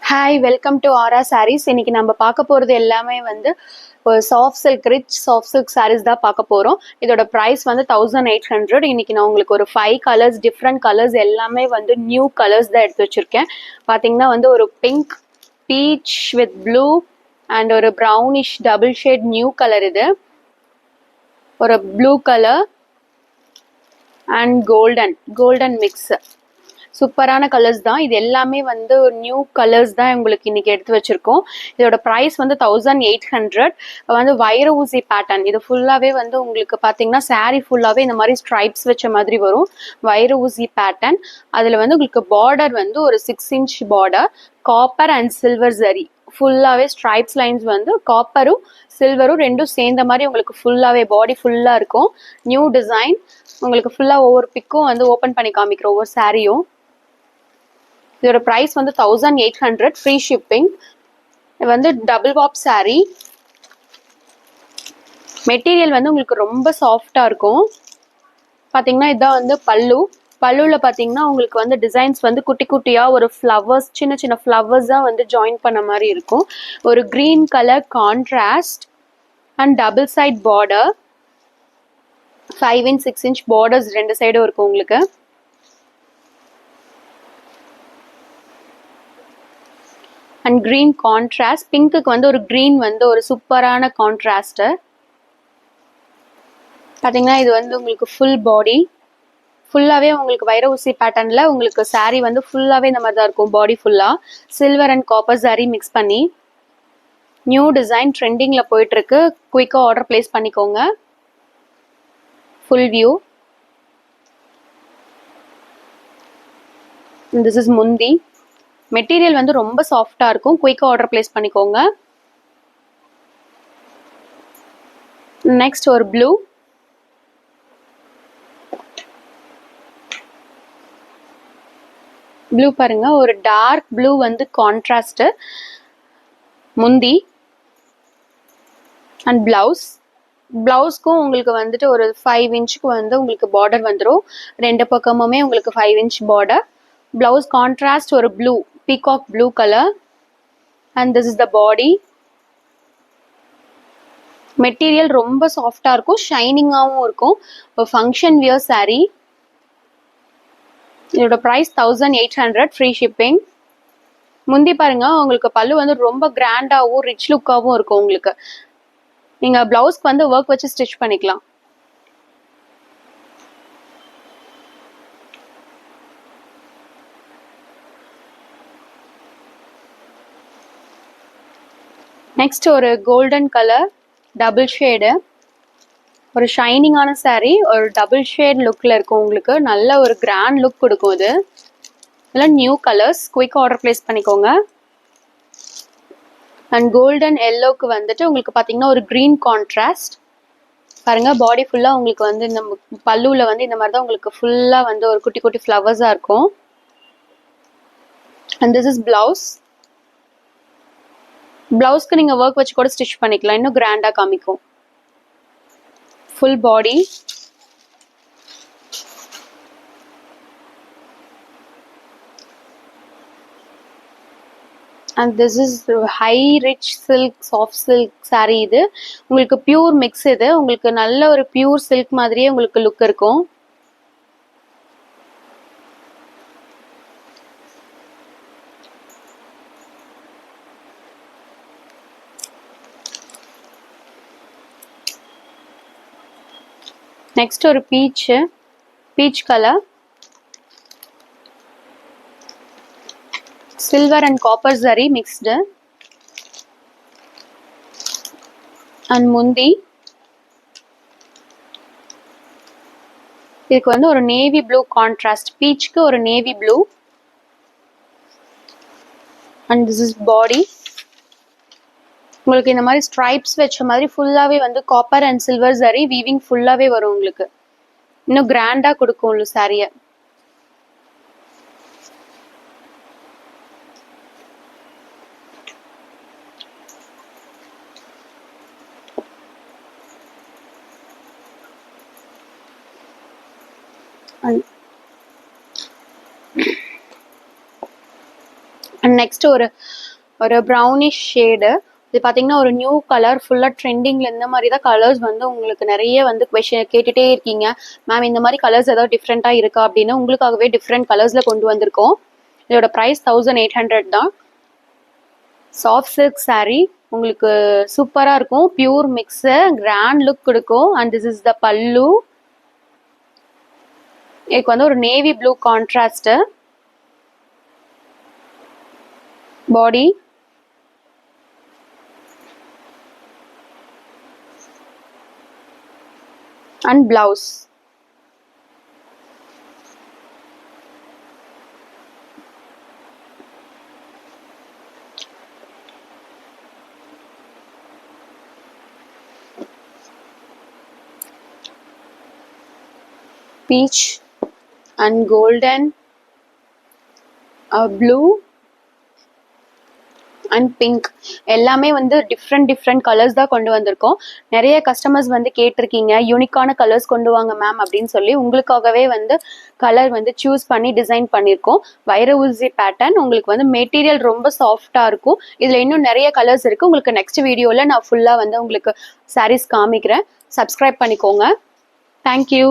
Hi welcome to ஆரா சாரீஸ். இன்னைக்கு நம்ம பார்க்க போகிறது எல்லாமே வந்து ஒரு soft silk rich soft silk saris தான் பார்க்க போகிறோம். இதோட ப்ரைஸ் வந்து 1800. இன்னைக்கு நான் உங்களுக்கு ஒரு 5 கலர்ஸ் டிஃப்ரெண்ட் கலர்ஸ் எல்லாமே வந்து நியூ கலர்ஸ் தான் எடுத்து வச்சுருக்கேன். பார்த்தீங்கன்னா வந்து ஒரு pink, peach with blue and ஒரு brownish double shade new colour, இது ஒரு blue colour and golden mix. சூப்பரான கலர்ஸ் தான் இது எல்லாமே வந்து நியூ கலர்ஸ் தான் உங்களுக்கு இன்னைக்கு எடுத்து வச்சிருக்கோம். இதோட ப்ரைஸ் வந்து 1800. வந்து வைர ஊசி பேட்டர்ன். இது ஃபுல்லாவே வந்து உங்களுக்கு பார்த்தீங்கன்னா சாரீ ஃபுல்லாவே இந்த மாதிரி ஸ்ட்ரைப்ஸ் வச்ச மாதிரி வரும். வைர ஊசி பேட்டர்ன். அதுல வந்து உங்களுக்கு பார்டர் வந்து ஒரு 6 inch border, copper and silver zari. ஃபுல்லாவே ஸ்ட்ரைப்ஸ் லைன்ஸ் வந்து காப்பரும் சில்வரும் ரெண்டும் சேர்ந்த மாதிரி உங்களுக்கு ஃபுல்லாவே பாடி ஃபுல்லா இருக்கும். New design. உங்களுக்கு ஃபுல்லா ஒவ்வொரு பிக்கும் வந்து ஓப்பன் பண்ணி காமிக்கிறோம் ஒவ்வொரு சாரியும். இதோட ப்ரைஸ் வந்து 1800, ஃப்ரீ ஷிப்பிங். இது வந்து டபுள் வாப் சாரீ. மெட்டீரியல் வந்து உங்களுக்கு ரொம்ப சாஃப்டா இருக்கும். பார்த்தீங்கன்னா இதான் வந்து பல்லுவில் பார்த்தீங்கன்னா உங்களுக்கு வந்து டிசைன்ஸ் வந்து குட்டி குட்டியாக ஒரு ஃப்ளவர்ஸ், சின்ன சின்ன ஃப்ளவர்ஸ் தான் வந்து ஜாயின் பண்ண மாதிரி இருக்கும். ஒரு green colour contrast and double side border. 5 and 6 inch borders ரெண்டு சைடும் இருக்கும் உங்களுக்கு. And green contrast. பிங்க்குக்கு வந்து ஒரு க்ரீன் வந்து ஒரு சூப்பரான கான்ட்ராஸ்ட்டு. பார்த்தீங்கன்னா இது வந்து உங்களுக்கு ஃபுல் பாடி ஃபுல்லாகவே உங்களுக்கு வைர ஊசி பேட்டர்னில் உங்களுக்கு சாரீ வந்து ஃபுல்லாகவே இந்த மாதிரி தான் இருக்கும். பாடி ஃபுல்லாக silver and copper sari mix பண்ணி நியூ டிசைன் ட்ரெண்டிங்கில் போயிட்டுருக்கு. குயிக்காக ஆர்டர் பிளேஸ் பண்ணிக்கோங்க. Full view. திஸ் இஸ் முந்தி. மெட்டீரியல் வந்து ரொம்ப சாஃப்டா இருக்கும். குயிக்காக ஆர்டர் பிளேஸ் பண்ணிக்கோங்க. நெக்ஸ்ட் ஒரு ப்ளூ. ப்ளூ பாருங்க, ஒரு டார்க் ப்ளூ வந்து கான்ட்ராஸ்ட். முந்தி அண்ட் பிளவுஸ்க்கும் உங்களுக்கு வந்துட்டு ஒரு 5 inchக்கு வந்து உங்களுக்கு பார்டர் வந்துடும். ரெண்டு பக்கமுமே உங்களுக்கு 5 inch பார்டர். பிளவுஸ் கான்ட்ராஸ்ட் ஒரு blue, peacock blue colour. And this is the body. Material ரொம்ப சாஃப்டா இருக்கும், ஷைனிங்காகவும் இருக்கும். ஒரு ஃபங்க்ஷன் வியர் சாரீ. இதோட ப்ரைஸ் 1800, ஃப்ரீ ஷிப்பிங். முந்தி பாருங்க, உங்களுக்கு பல்லு வந்து ரொம்ப கிராண்டாகவும் ரிச் லுக்காகவும் இருக்கும். உங்களுக்கு நீங்க பிளவுஸ்க்கு வந்து ஒர்க் வச்சு ஸ்டிச் பண்ணிக்கலாம். நெக்ஸ்ட் ஒரு கோல்டன் கலர் டபுள் ஷேடு. ஒரு ஷைனிங்கான சாரீ, ஒரு டபுள் ஷேட் லுக்கில் இருக்கும். உங்களுக்கு நல்ல ஒரு கிராண்ட் லுக் கொடுக்கும். இது இதெல்லாம் new colours. Quick order place பண்ணிக்கோங்க. அண்ட் கோல்டன் எல்லோக்கு வந்துட்டு உங்களுக்கு பார்த்தீங்கன்னா ஒரு க்ரீன் கான்ட்ராஸ்ட். பாருங்க, பாடி ஃபுல்லாக உங்களுக்கு வந்து இந்த பல்லுவில் வந்து இந்த மாதிரி தான் உங்களுக்கு ஃபுல்லாக வந்து ஒரு குட்டி குட்டி ஃப்ளவர்ஸாக இருக்கும். And this is blouse. பிளவுஸ்க்கு நீங்கள் ஒர்க் வச்சு கூட ஸ்டிச் பண்ணிக்கலாம், இன்னும் கிராண்டாக காமிக்கும். Full body. And this is high rich silk soft silk sari. இது உங்களுக்கு பியூர் மிக்ஸ். இது உங்களுக்கு நல்ல ஒரு பியூர் சில்க் மாதிரியே உங்களுக்கு லுக் இருக்கும். நெக்ஸ்ட் ஒரு peach colour. Silver and copper zari mixed. And முந்தி. இதுக்கு வந்து ஒரு நேவி ப்ளூ கான்ட்ராஸ்ட். பீச்சுக்கு ஒரு navy blue. And this is body. உங்களுக்கு இந்த மாதிரி ஸ்ட்ரைப்ஸ் வச்ச மாதிரி ஃபுல்லாவே வந்து copper and silver zari weaving ஃபுல்லாவே வரும். உங்களுக்கு இன்னும் கிராண்டா கொடுக்கும் சாரிய. நெக்ஸ்ட் ஒரு ஒரு ப்ரௌனிஷ் ஷேடு. இது பார்த்தீங்கன்னா ஒரு நியூ கலர், ஃபுல்லாக ட்ரெண்டிங்கில் இந்த மாதிரி தான் கலர்ஸ் வந்து உங்களுக்கு நிறைய வந்து கொஷின் கேட்டுகிட்டே இருக்கீங்க. மேம் இந்த மாதிரி கலர்ஸ் ஏதாவது டிஃப்ரெண்ட்டாக இருக்கா அப்படின்னு உங்களுக்காகவே டிஃப்ரெண்ட் கலர்ஸில் கொண்டு வந்திருக்கோம். இதோட ப்ரைஸ் 1800 தான். சாஃப்ட் சில்க் saree உங்களுக்கு சூப்பராக இருக்கும். பியூர் மிக்ஸு, கிராண்ட் லுக் கொடுக்கும். அண்ட் திஸ் இஸ் த பல்லு. இதுக்கு வந்து ஒரு navy blue contrast body. And blouse. peach and golden, blue and pink எல்லாமே வந்து டிஃப்ரெண்ட் கலர்ஸ் தான் கொண்டு வந்திருக்கோம். நிறைய கஸ்டமர்ஸ் வந்து கேட்டிருக்கீங்க யூனிக்கான கலர்ஸ் கொண்டு வாங்க மேம் அப்படின்னு சொல்லி. உங்களுக்காகவே வந்து கலர் வந்து சூஸ் பண்ணி டிசைன் பண்ணியிருக்கோம். வைர ஊசி பேட்டர்ன். உங்களுக்கு வந்து மெட்டீரியல் ரொம்ப சாஃப்டாக இருக்கும். இதில் இன்னும் நிறைய கலர்ஸ் இருக்குது. உங்களுக்கு நெக்ஸ்ட் வீடியோவில் நான் ஃபுல்லாக வந்து உங்களுக்கு சாரீஸ் காமிக்கிறேன். சப்ஸ்கிரைப் பண்ணிக்கோங்க. தேங்க்யூ.